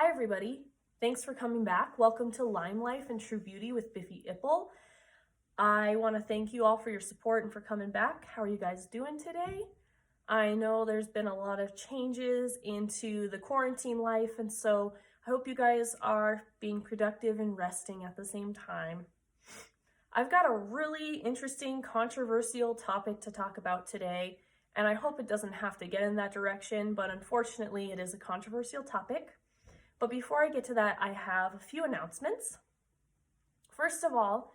Hi everybody, thanks for coming back. Welcome to Lime Life and True Beauty with Biffy Ipple. I want to thank you all for your support and for coming back. How are you guys doing today? I know there's been a lot of changes into the quarantine life, and so I hope you guys are being productive and resting at the same time. I've got a really interesting, controversial topic to talk about today, and I hope it doesn't have to get in that direction, but unfortunately it is a controversial topic. But before I get to that, I have a few announcements. First of all,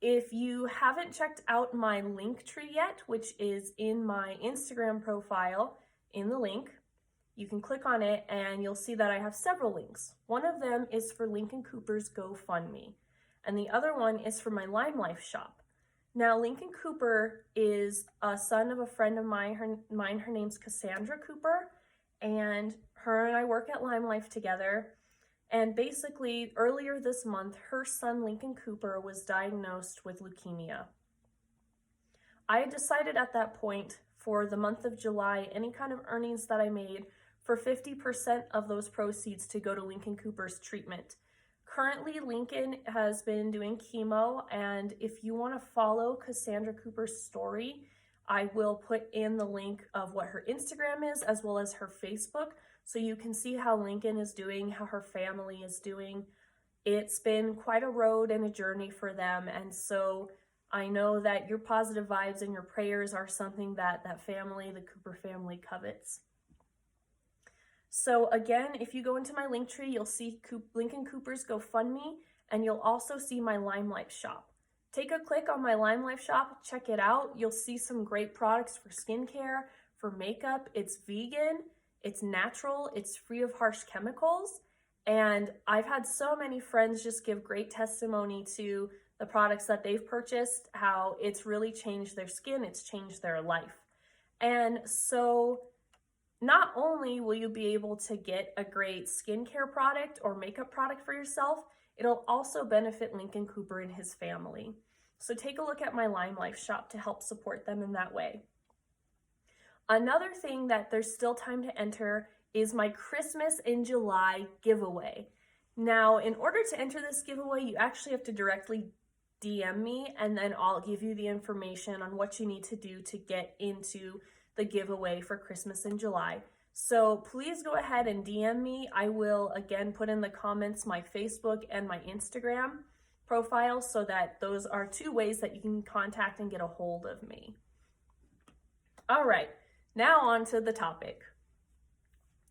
if you haven't checked out my link tree yet, which is in my Instagram profile in the link, you can click on it and you'll see that I have several links. One of them is for Lincoln Cooper's GoFundMe, and the other one is for my Lime Life shop. Now, Lincoln Cooper is a son of a friend of mine. Her name's Cassandra Cooper, and her and I work at Lime Life together. And basically, earlier this month, her son, Lincoln Cooper, was diagnosed with leukemia. I had decided at that point for the month of July, any kind of earnings that I made, for 50% of those proceeds to go to Lincoln Cooper's treatment. Currently, Lincoln has been doing chemo, and if you want to follow Cassandra Cooper's story, I will put in the link of what her Instagram is as well as her Facebook, so you can see how Lincoln is doing, how her family is doing. It's been quite a road and a journey for them, and so I know that your positive vibes and your prayers are something that family, the Cooper family, covets. So again, if you go into my link tree, you'll see Lincoln Cooper's GoFundMe, and you'll also see my Lime Life shop. Take a click on my Lime Life shop, check it out. You'll see some great products for skincare, for makeup. It's vegan, it's natural, it's free of harsh chemicals. And I've had so many friends just give great testimony to the products that they've purchased, how it's really changed their skin, it's changed their life. And so not only will you be able to get a great skincare product or makeup product for yourself, it'll also benefit Lincoln Cooper and his family. So take a look at my Lime Life shop to help support them in that way. Another thing that there's still time to enter is my Christmas in July giveaway. Now, in order to enter this giveaway, you actually have to directly DM me, and then I'll give you the information on what you need to do to get into the giveaway for Christmas in July. So please go ahead and DM me. I will again put in the comments my Facebook and my Instagram profile, so that those are two ways that you can contact and get a hold of me. All right, now on to the topic.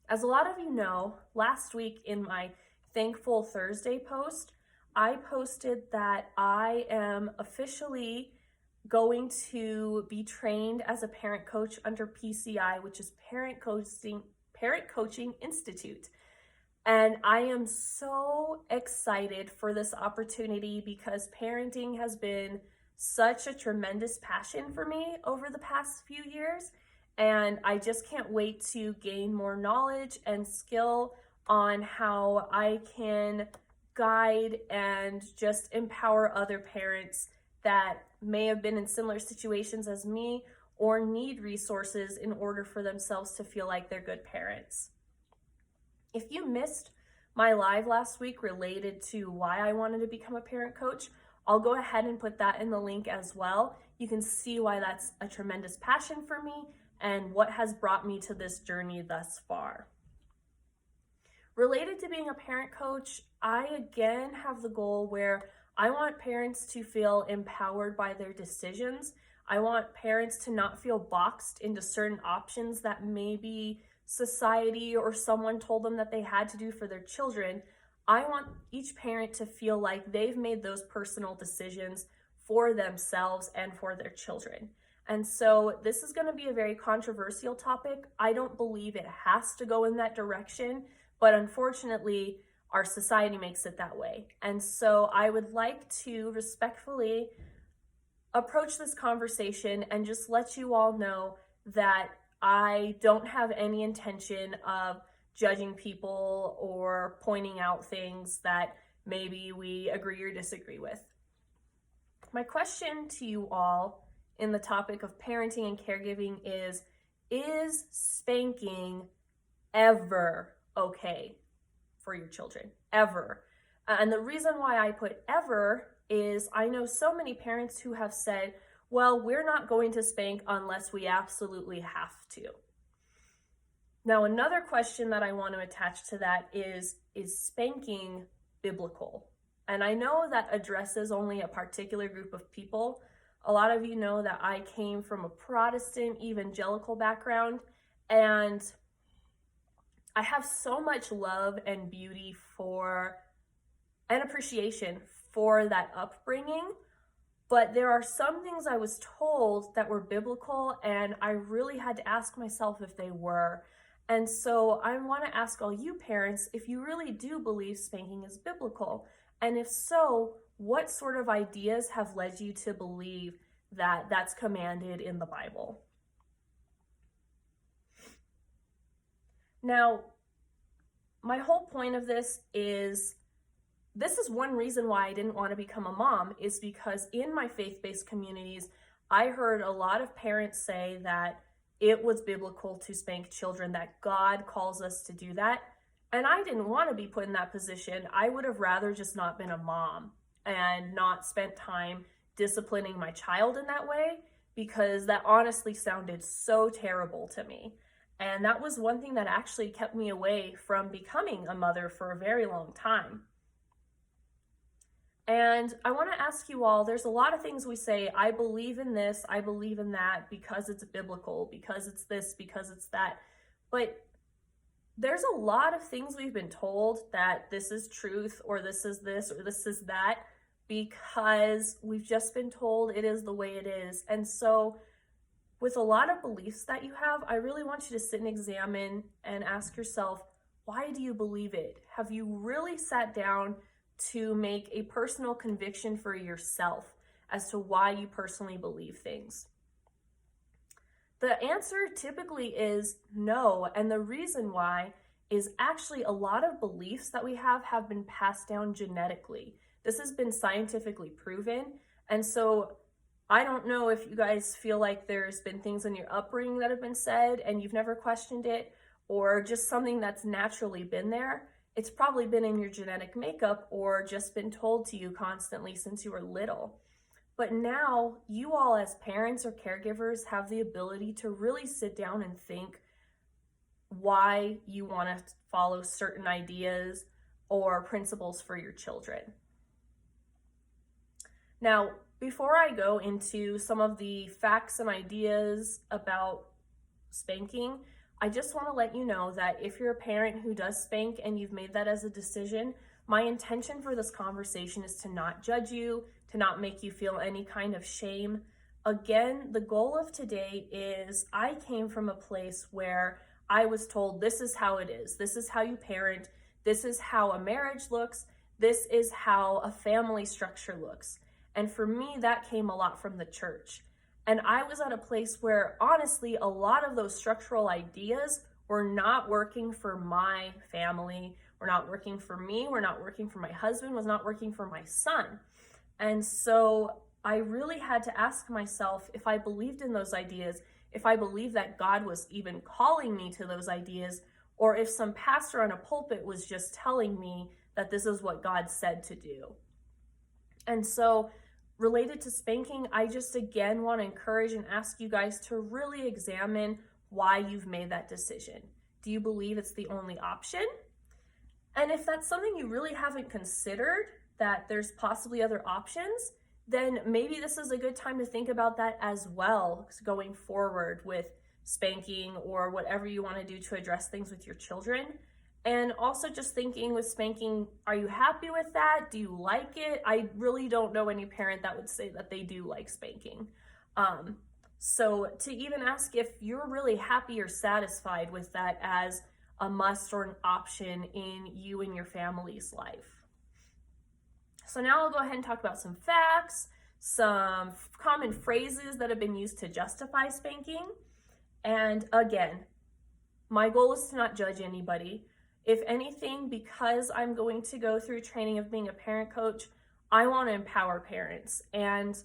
As a lot of you know, last week in my Thankful Thursday post, I posted that I am officially going to be trained as a parent coach under PCI, which is Parent Coaching Institute. And I am so excited for this opportunity because parenting has been such a tremendous passion for me over the past few years. And I just can't wait to gain more knowledge and skill on how I can guide and just empower other parents that may have been in similar situations as me or need resources in order for themselves to feel like they're good parents. If you missed my live last week related to why I wanted to become a parent coach, I'll go ahead and put that in the link as well. You can see why that's a tremendous passion for me and what has brought me to this journey thus far. Related to being a parent coach, I again have the goal where I want parents to feel empowered by their decisions. I want parents to not feel boxed into certain options that maybe society or someone told them that they had to do for their children. I want each parent to feel like they've made those personal decisions for themselves and for their children. And so this is going to be a very controversial topic. I don't believe it has to go in that direction, but unfortunately, our society makes it that way. And so I would like to respectfully approach this conversation and just let you all know that I don't have any intention of judging people or pointing out things that maybe we agree or disagree with. My question to you all in the topic of parenting and caregiving is spanking ever okay? for your children, ever. And the reason why I put ever is I know so many parents who have said, well, we're not going to spank unless we absolutely have to. Now, another question that I want to attach to that is spanking biblical? And I know that addresses only a particular group of people. A lot of you know that I came from a Protestant evangelical background, and I have so much love and beauty for and appreciation for that upbringing. But there are some things I was told that were biblical, and I really had to ask myself if they were. And so I want to ask all you parents if you really do believe spanking is biblical. And if so, what sort of ideas have led you to believe that that's commanded in the Bible? Now, my whole point of this is one reason why I didn't want to become a mom, is because in my faith-based communities, I heard a lot of parents say that it was biblical to spank children, that God calls us to do that. And I didn't want to be put in that position. I would have rather just not been a mom and not spent time disciplining my child in that way, because that honestly sounded so terrible to me. And that was one thing that actually kept me away from becoming a mother for a very long time. And I want to ask you all, there's a lot of things we say, I believe in this, I believe in that, because it's biblical, because it's this, because it's that. But there's a lot of things we've been told that this is truth, or this is this, or this is that, because we've just been told it is the way it is. And so with a lot of beliefs that you have, I really want you to sit and examine and ask yourself, why do you believe it? Have you really sat down to make a personal conviction for yourself as to why you personally believe things? The answer typically is no, and the reason why is actually a lot of beliefs that we have been passed down genetically. This has been scientifically proven, and so I don't know if you guys feel like there's been things in your upbringing that have been said and you've never questioned it, or just something that's naturally been there. It's probably been in your genetic makeup or just been told to you constantly since you were little. But now you all as parents or caregivers have the ability to really sit down and think why you want to follow certain ideas or principles for your children. Now, before I go into some of the facts and ideas about spanking, I just want to let you know that if you're a parent who does spank and you've made that as a decision, my intention for this conversation is to not judge you, to not make you feel any kind of shame. Again, the goal of today is I came from a place where I was told this is how it is. This is how you parent. This is how a marriage looks. This is how a family structure looks. And for me, that came a lot from the church. And I was at a place where, honestly, a lot of those structural ideas were not working for my family, were not working for me, were not working for my husband, was not working for my son. And so I really had to ask myself if I believed in those ideas, if I believed that God was even calling me to those ideas, or if some pastor on a pulpit was just telling me that this is what God said to do. And so related to spanking, I just again want to encourage and ask you guys to really examine why you've made that decision. Do you believe it's the only option? And if that's something you really haven't considered, that there's possibly other options, then maybe this is a good time to think about that as well going forward with spanking or whatever you want to do to address things with your children. And also just thinking with spanking, are you happy with that? Do you like it? I really don't know any parent that would say that they do like spanking. So to even ask if you're really happy or satisfied with that as a must or an option in you and your family's life. So now I'll go ahead and talk about some facts, some common phrases that have been used to justify spanking. And again, my goal is to not judge anybody. If anything, because I'm going to go through training of being a parent coach, I want to empower parents. And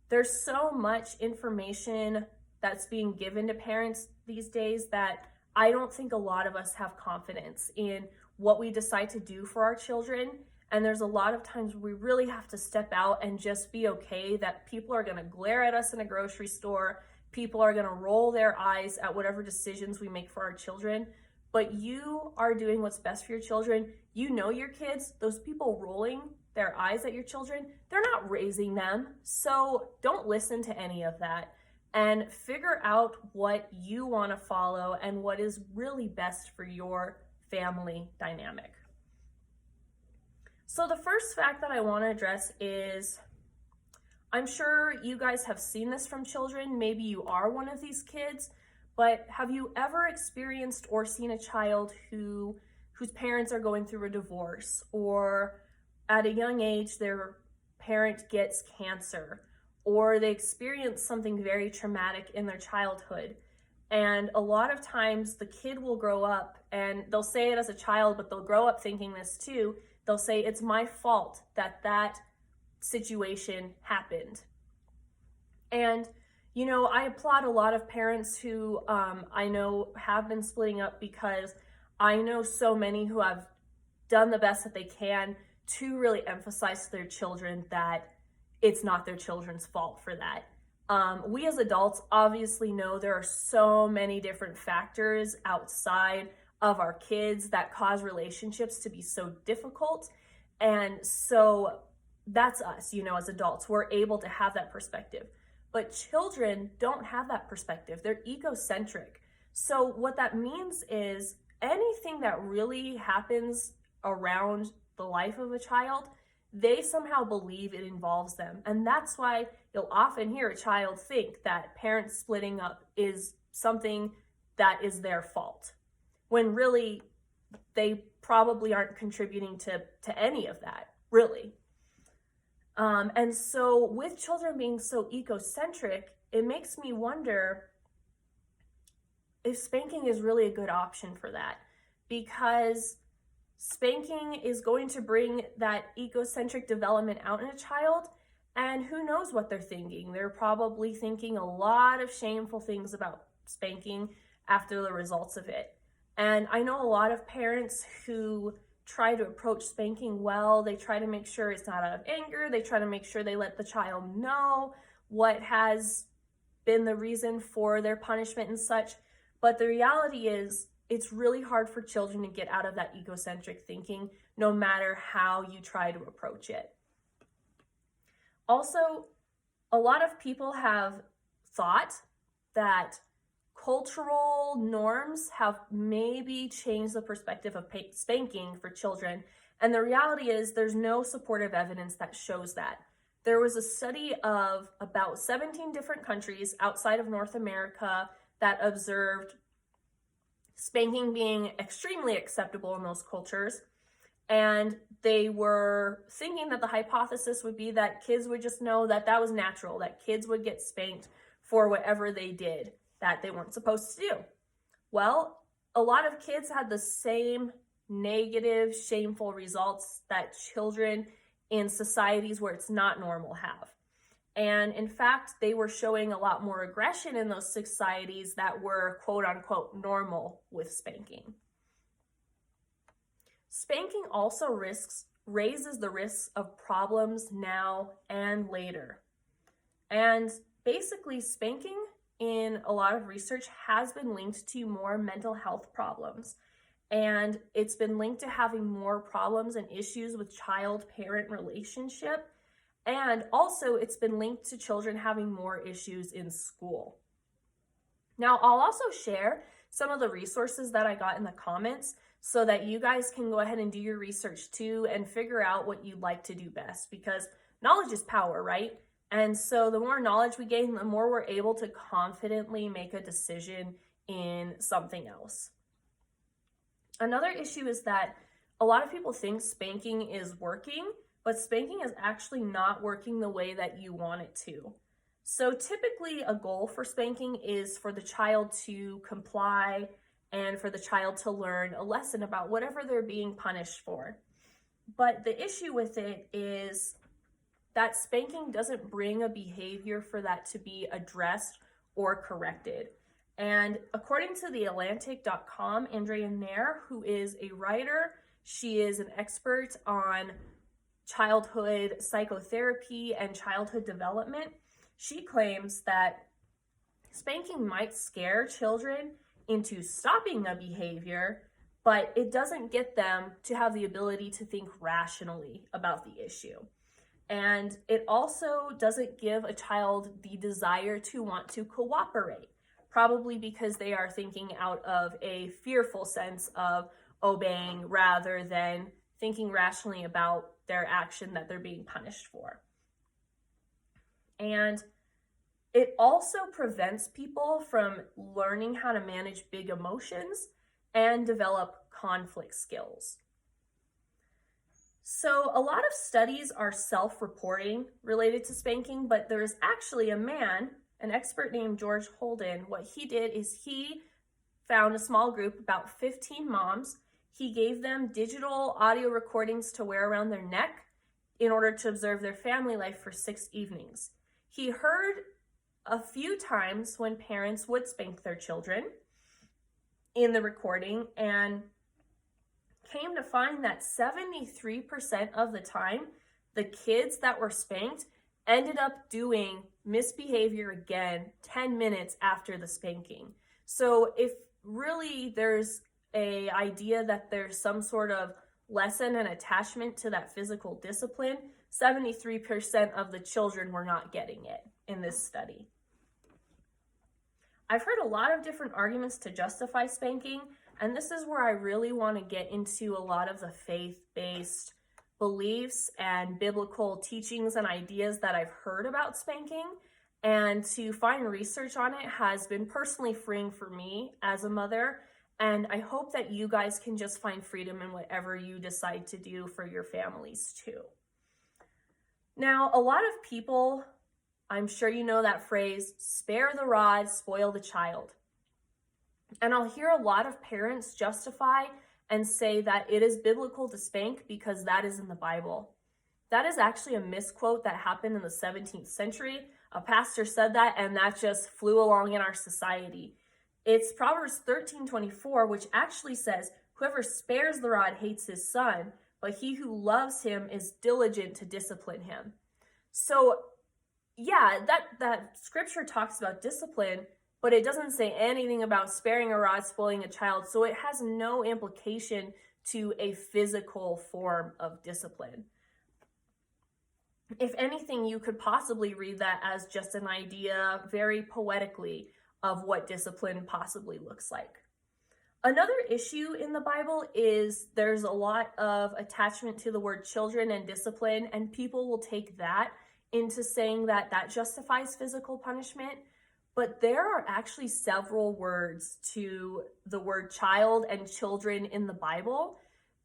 there's so much information that's being given to parents these days that I don't think a lot of us have confidence in what we decide to do for our children. And there's a lot of times we really have to step out and just be okay that people are going to glare at us in a grocery store. People are going to roll their eyes at whatever decisions we make for our children. But you are doing what's best for your children. You know your kids, those people rolling their eyes at your children, they're not raising them. So don't listen to any of that and figure out what you want to follow and what is really best for your family dynamic. So the first fact that I want to address is, I'm sure you guys have seen this from children. Maybe you are one of these kids, but have you ever experienced or seen a child whose parents are going through a divorce, or at a young age their parent gets cancer, or they experience something very traumatic in their childhood? And a lot of times the kid will grow up, and they'll say it as a child, but they'll grow up thinking this too. They'll say, it's my fault that situation happened. And, you know, I applaud a lot of parents who I know have been splitting up, because I know so many who have done the best that they can to really emphasize to their children that it's not their children's fault for that. We as adults obviously know there are so many different factors outside of our kids that cause relationships to be so difficult. And so that's us, you know, as adults, we're able to have that perspective. But children don't have that perspective. They're egocentric. So what that means is anything that really happens around the life of a child, they somehow believe it involves them. And that's why you'll often hear a child think that parents splitting up is something that is their fault, when really they probably aren't contributing to any of that, really. And so with children being so egocentric, it makes me wonder if spanking is really a good option for that, because spanking is going to bring that egocentric development out in a child, and who knows what they're thinking. They're probably thinking a lot of shameful things about spanking after the results of it. And I know a lot of parents who try to approach spanking well. They try to make sure it's not out of anger. They try to make sure they let the child know what has been the reason for their punishment and such. But the reality is, it's really hard for children to get out of that egocentric thinking, no matter how you try to approach it. Also, a lot of people have thought that cultural norms have maybe changed the perspective of spanking for children. And the reality is, there's no supportive evidence that shows that. There was a study of about 17 different countries outside of North America that observed spanking being extremely acceptable in those cultures. And they were thinking that the hypothesis would be that kids would just know that that was natural, that kids would get spanked for whatever they did that they weren't supposed to do. Well, a lot of kids had the same negative, shameful results that children in societies where it's not normal have. And in fact, they were showing a lot more aggression in those societies that were quote unquote normal with spanking. Spanking also raises the risks of problems now and later. And basically, spanking in a lot of research has been linked to more mental health problems. And it's been linked to having more problems and issues with child-parent relationship. And also it's been linked to children having more issues in school. Now, I'll also share some of the resources that I got in the comments so that you guys can go ahead and do your research too and figure out what you'd like to do best, because knowledge is power, right? And so the more knowledge we gain, the more we're able to confidently make a decision in something else. Another issue is that a lot of people think spanking is working, but spanking is actually not working the way that you want it to. So typically a goal for spanking is for the child to comply and for the child to learn a lesson about whatever they're being punished for. But the issue with it is that spanking doesn't bring a behavior for that to be addressed or corrected. And according to theatlantic.com, Andrea Nair, who is a writer, she is an expert on childhood psychotherapy and childhood development. She claims that spanking might scare children into stopping a behavior, but it doesn't get them to have the ability to think rationally about the issue. And it also doesn't give a child the desire to want to cooperate, probably because they are thinking out of a fearful sense of obeying rather than thinking rationally about their action that they're being punished for. And it also prevents people from learning how to manage big emotions and develop conflict skills. So a lot of studies are self-reporting related to spanking, but there's actually a man, an expert named George Holden. What he did is he found a small group, about 15 moms. He gave them digital audio recordings to wear around their neck in order to observe their family life for 6 evenings. He heard a few times when parents would spank their children in the recording, and came to find that 73% of the time, the kids that were spanked ended up doing misbehavior again 10 minutes after the spanking. So if really there's an idea that there's some sort of lesson and attachment to that physical discipline, 73% of the children were not getting it in this study. I've heard a lot of different arguments to justify spanking, and this is where I really want to get into a lot of the faith-based beliefs and biblical teachings and ideas that I've heard about spanking. And to find research on it has been personally freeing for me as a mother. And I hope that you guys can just find freedom in whatever you decide to do for your families too. Now, a lot of people, I'm sure you know that phrase, spare the rod, spoil the child. And I'll hear a lot of parents justify and say that it is biblical to spank because that is in the Bible. That is actually a misquote that happened in the 17th century. A pastor said that, and that just flew along in our society. It's Proverbs 13:24, which actually says, "Whoever spares the rod hates his son, but he who loves him is diligent to discipline him." So yeah, that scripture talks about discipline, but it doesn't say anything about sparing a rod, spoiling a child. So it has no implication to a physical form of discipline. If anything, you could possibly read that as just an idea very poetically of what discipline possibly looks like. Another issue in the Bible is there's a lot of attachment to the word children and discipline, and people will take that into saying that that justifies physical punishment. But there are actually several words to the word child and children in the Bible.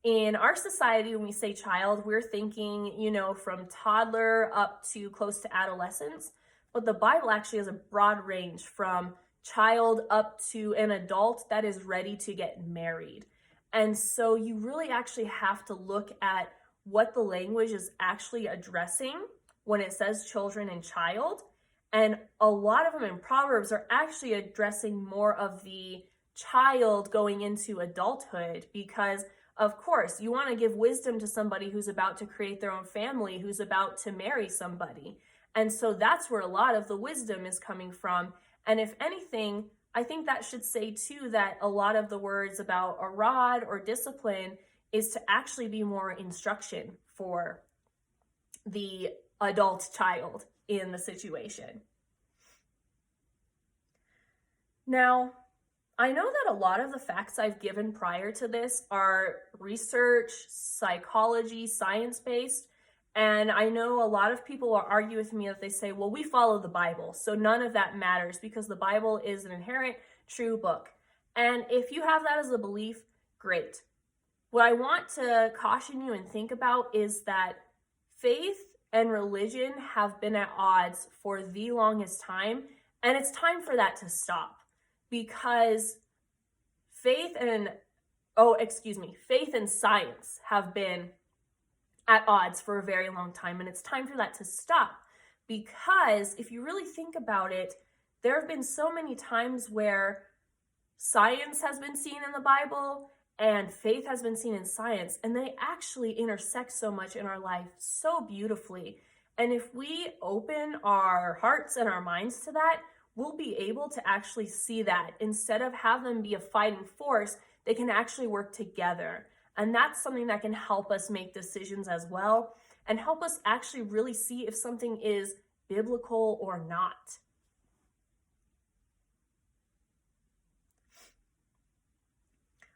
In our society, when we say child, we're thinking, from toddler up to close to adolescence. But the Bible actually has a broad range from child up to an adult that is ready to get married. And so you really actually have to look at what the language is actually addressing when it says children and child. And a lot of them in Proverbs are actually addressing more of the child going into adulthood because, of course, you want to give wisdom to somebody who's about to create their own family, who's about to marry somebody. And so that's where a lot of the wisdom is coming from. And if anything, I think that should say too that a lot of the words about a rod or discipline is to actually be more instruction for the adult child in the situation. Now, I know that a lot of the facts I've given prior to this are research, psychology, science-based, and I know a lot of people will argue with me that they say, well, we follow the Bible, so none of that matters because the Bible is an inherent true book. And if you have that as a belief, great. What I want to caution you and think about is that faith and religion have been at odds for the longest time, and it's time for that to stop because faith and science have been at odds for a very long time, and it's time for that to stop because if you really think about it, there have been so many times where Science has been seen in the Bible, and faith has been seen in science, and they actually intersect so much in our life so beautifully. And if we open our hearts and our minds to that, we'll be able to actually see that instead of have them be a fighting force, they can actually work together. And that's something that can help us make decisions as well and help us actually really see if something is biblical or not.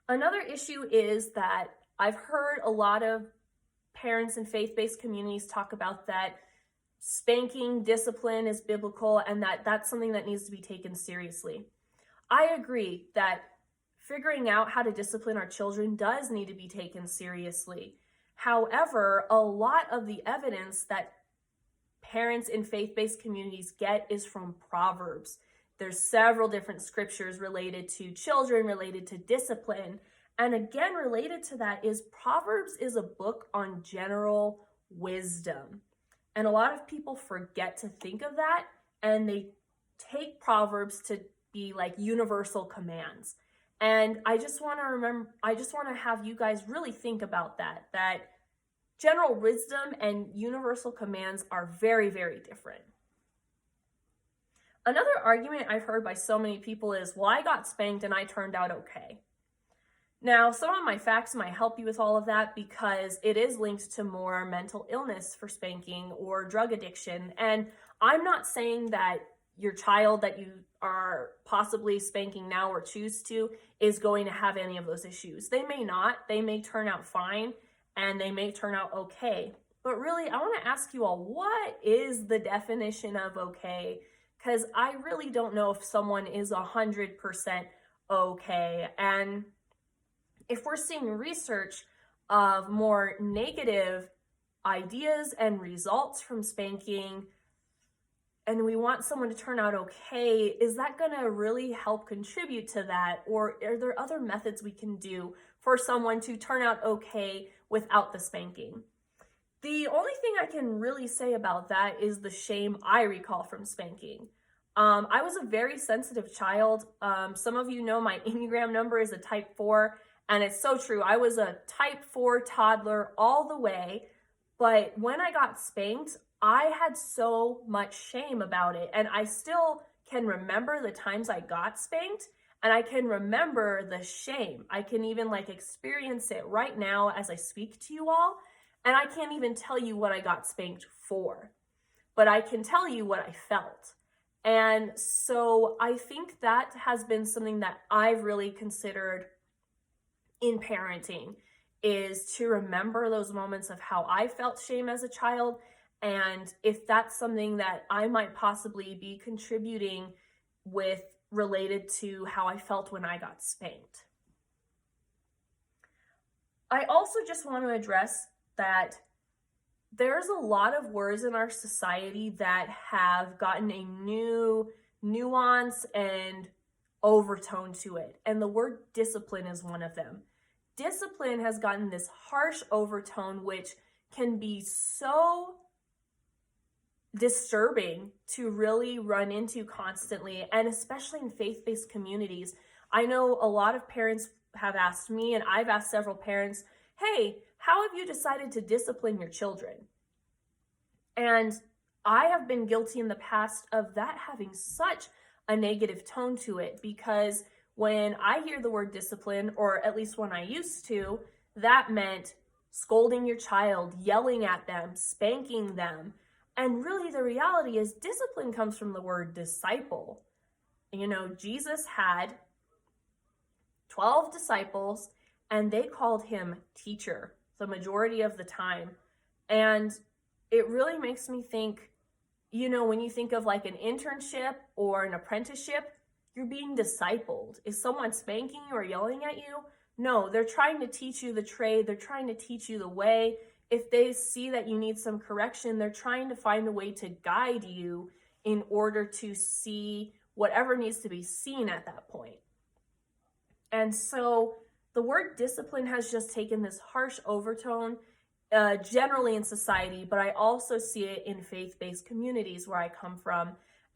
Another issue is that I've heard a lot of parents in faith-based communities talk about that spanking discipline is biblical and that that's something that needs to be taken seriously. I agree that figuring out how to discipline our children does need to be taken seriously. However, a lot of the evidence that parents in faith-based communities get is from Proverbs. There's several different scriptures related to children, related to discipline. And again, related to that is Proverbs is a book on general wisdom. And a lot of people forget to think of that, and they take Proverbs to be like universal commands. And I just want to have you guys really think about that general wisdom and universal commands are very, very different. Another argument I've heard by so many people is, well, I got spanked and I turned out okay. Now, some of my facts might help you with all of that because it is linked to more mental illness for spanking or drug addiction. And I'm not saying that your child that you are possibly spanking now or choose to is going to have any of those issues. They may not. They may turn out fine and they may turn out okay. But really, I want to ask you all, what is the definition of okay? Because I really don't know if someone is 100% okay. And if we're seeing research of more negative ideas and results from spanking, and we want someone to turn out okay, is that going to really help contribute to that? Or are there other methods we can do for someone to turn out okay without the spanking? The only thing I can really say about that is the shame I recall from spanking. I was a very sensitive child. Some of you know my Enneagram number is a type 4, and it's so true. I was a type 4 toddler all the way, but when I got spanked, I had so much shame about it, and I still can remember the times I got spanked, and I can remember the shame. I can even experience it right now as I speak to you all, and I can't even tell you what I got spanked for, but I can tell you what I felt. And so I think that has been something that I've really considered in parenting, is to remember those moments of how I felt shame as a child, and if that's something that I might possibly be contributing with related to how I felt when I got spanked. I also just want to address that there's a lot of words in our society that have gotten a new nuance and overtone to it, and the word discipline is one of them. Discipline has gotten this harsh overtone, which can be so disturbing to really run into constantly, and especially in faith-based communities. I know a lot of parents have asked me, and I've asked several parents, hey, how have you decided to discipline your children? And I have been guilty in the past of that having such a negative tone to it, because when I hear the word discipline, or at least when I used to, that meant scolding your child, yelling at them, spanking them. And really the reality is discipline comes from the word disciple. You know, Jesus had 12 disciples and they called him teacher the majority of the time. And it really makes me think, you know, when you think of like an internship or an apprenticeship, you're being discipled. Is someone spanking you or yelling at you? No, they're trying to teach you the trade. They're trying to teach you the way. If they see that you need some correction, they're trying to find a way to guide you in order to see whatever needs to be seen at that point. And so the word discipline has just taken this harsh overtone generally in society, but I also see it in faith-based communities where I come from.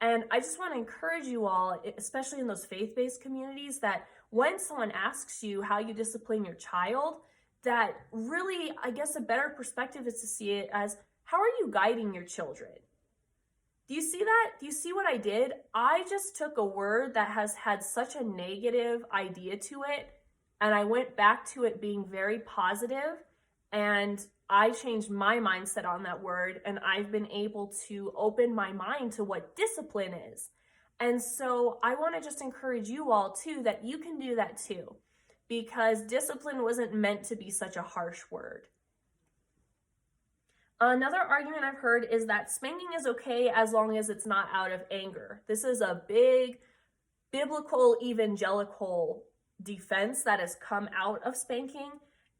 And I just want to encourage you all, especially in those faith-based communities, that when someone asks you how you discipline your child, that really, I guess a better perspective is to see it as, how are you guiding your children? Do you see that? Do you see what I did? I just took a word that has had such a negative idea to it, and I went back to it being very positive, and I changed my mindset on that word, and I've been able to open my mind to what discipline is. And so I want to just encourage you all too, that you can do that too, because discipline wasn't meant to be such a harsh word. Another argument I've heard is that spanking is okay as long as it's not out of anger. This is a big biblical evangelical defense that has come out of spanking.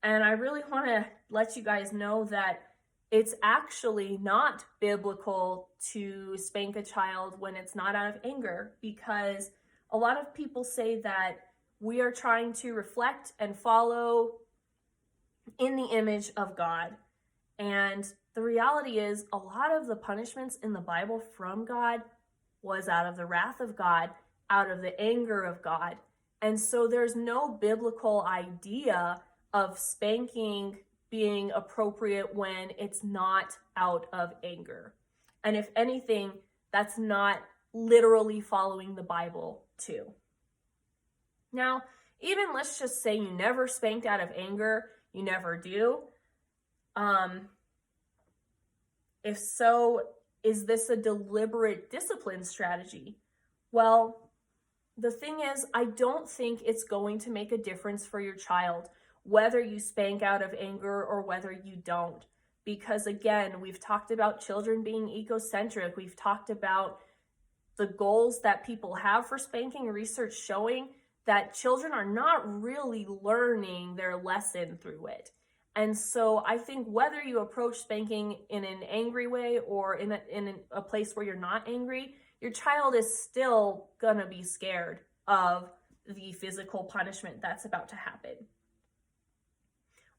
And I really want to let you guys know that it's actually not biblical to spank a child when it's not out of anger, because a lot of people say that we are trying to reflect and follow in the image of God. And the reality is, a lot of the punishments in the Bible from God was out of the wrath of God, out of the anger of God. And so there's no biblical idea of spanking being appropriate when it's not out of anger. And if anything, that's not literally following the Bible too. Now, even let's just say you never spanked out of anger, you never do. If so, is this a deliberate discipline strategy? Well, the thing is, I don't think it's going to make a difference for your child whether you spank out of anger or whether you don't. Because again, we've talked about children being egocentric. We've talked about the goals that people have for spanking, research showing that children are not really learning their lesson through it. And so I think whether you approach spanking in an angry way or in a place where you're not angry, your child is still gonna be scared of the physical punishment that's about to happen.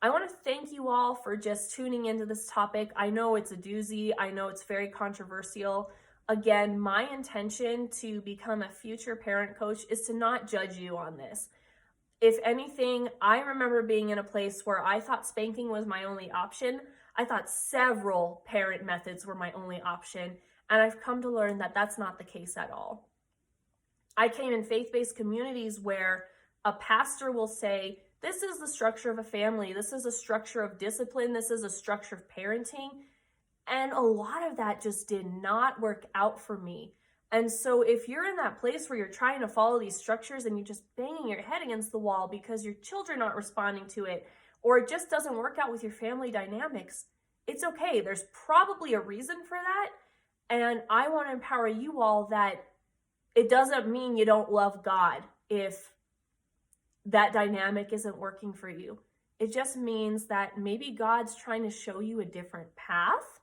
I want to thank you all for just tuning into this topic. I know it's a doozy. I know it's very controversial. Again, my intention to become a future parent coach is to not judge you on this. If anything, I remember being in a place where I thought spanking was my only option. I thought several parent methods were my only option, and I've come to learn that that's not the case at all. I came in faith-based communities where a pastor will say, this is the structure of a family, this is a structure of discipline, this is a structure of parenting, and a lot of that just did not work out for me. And so if you're in that place where you're trying to follow these structures and you're just banging your head against the wall because your children aren't responding to it, or it just doesn't work out with your family dynamics, it's okay. There's probably a reason for that. And I want to empower you all that it doesn't mean you don't love God if that dynamic isn't working for you. It just means that maybe God's trying to show you a different path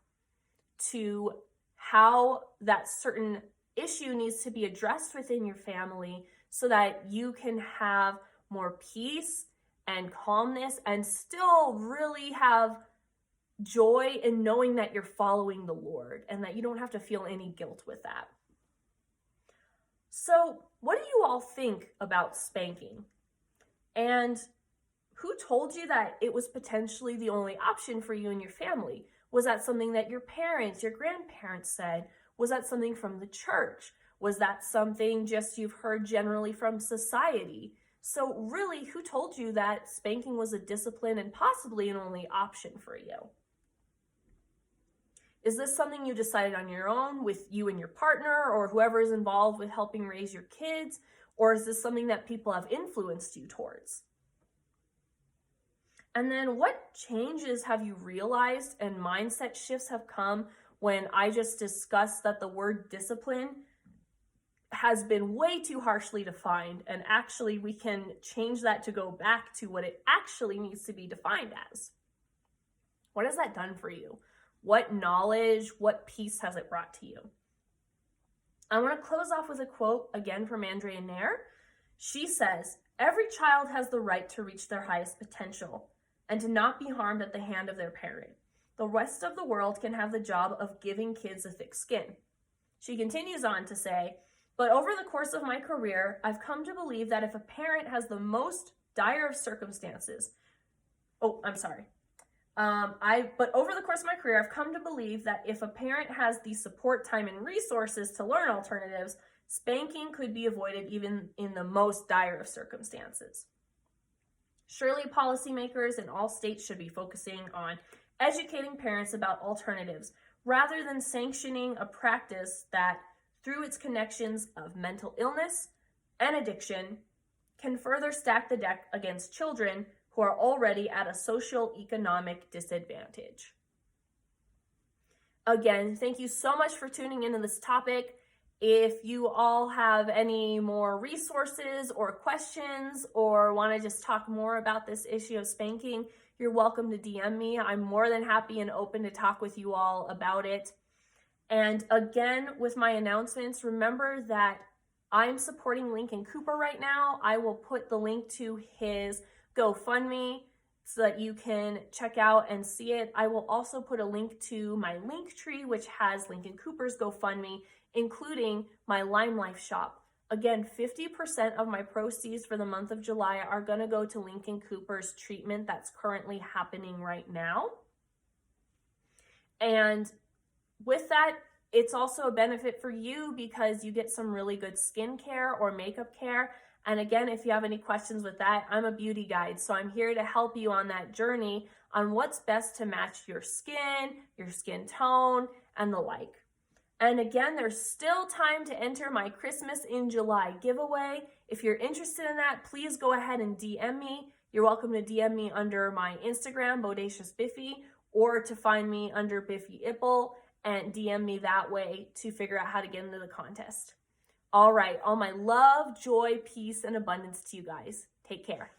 to how that certain issue needs to be addressed within your family so that you can have more peace and calmness and still really have joy in knowing that you're following the Lord and that you don't have to feel any guilt with that. So, what do you all think about spanking? And who told you that it was potentially the only option for you and your family? Was that something that your parents, your grandparents said? Was that something from the church? Was that something just you've heard generally from society? So really, who told you that spanking was a discipline and possibly an only option for you? Is this something you decided on your own with you and your partner or whoever is involved with helping raise your kids? Or is this something that people have influenced you towards? And then what changes have you realized and mindset shifts have come when I just discussed that the word discipline has been way too harshly defined, and actually we can change that to go back to what it actually needs to be defined as? What has that done for you? What knowledge, what peace has it brought to you? I want to close off with a quote again from Andrea Nair. She says, "Every child has the right to reach their highest potential and to not be harmed at the hand of their parent. The rest of the world can have the job of giving kids a thick skin." She continues on to say, but over the course of my career, I've come to believe that if a parent has the most dire of circumstances, but over the course of my career, I've come to believe that if a parent has the support, time, and resources to learn alternatives, spanking could be avoided even in the most dire of circumstances. Surely policymakers in all states should be focusing on educating parents about alternatives rather than sanctioning a practice that, through its connections of mental illness and addiction, can further stack the deck against children who are already at a social economic disadvantage. Again, thank you so much for tuning into this topic. If you all have any more resources or questions or want to just talk more about this issue of spanking, you're welcome to DM me. I'm more than happy and open to talk with you all about it. And again, with my announcements, remember that I'm supporting Lincoln Cooper right now. I will put the link to his GoFundMe so that you can check out and see it. I will also put a link to my Linktree, which has Lincoln Cooper's GoFundMe, including my Lime Life shop. Again, 50% of my proceeds for the month of July are going to go to Lincoln Cooper's treatment that's currently happening right now. And with that, it's also a benefit for you because you get some really good skincare or makeup care. And again, if you have any questions with that, I'm a beauty guide, so I'm here to help you on that journey on what's best to match your skin tone, and the like. And again, there's still time to enter my Christmas in July giveaway. If you're interested in that, please go ahead and DM me. You're welcome to DM me under my Instagram, Bodacious Biffy, or to find me under Biffy Ipple and DM me that way to figure out how to get into the contest. All right, all my love, joy, peace, and abundance to you guys. Take care.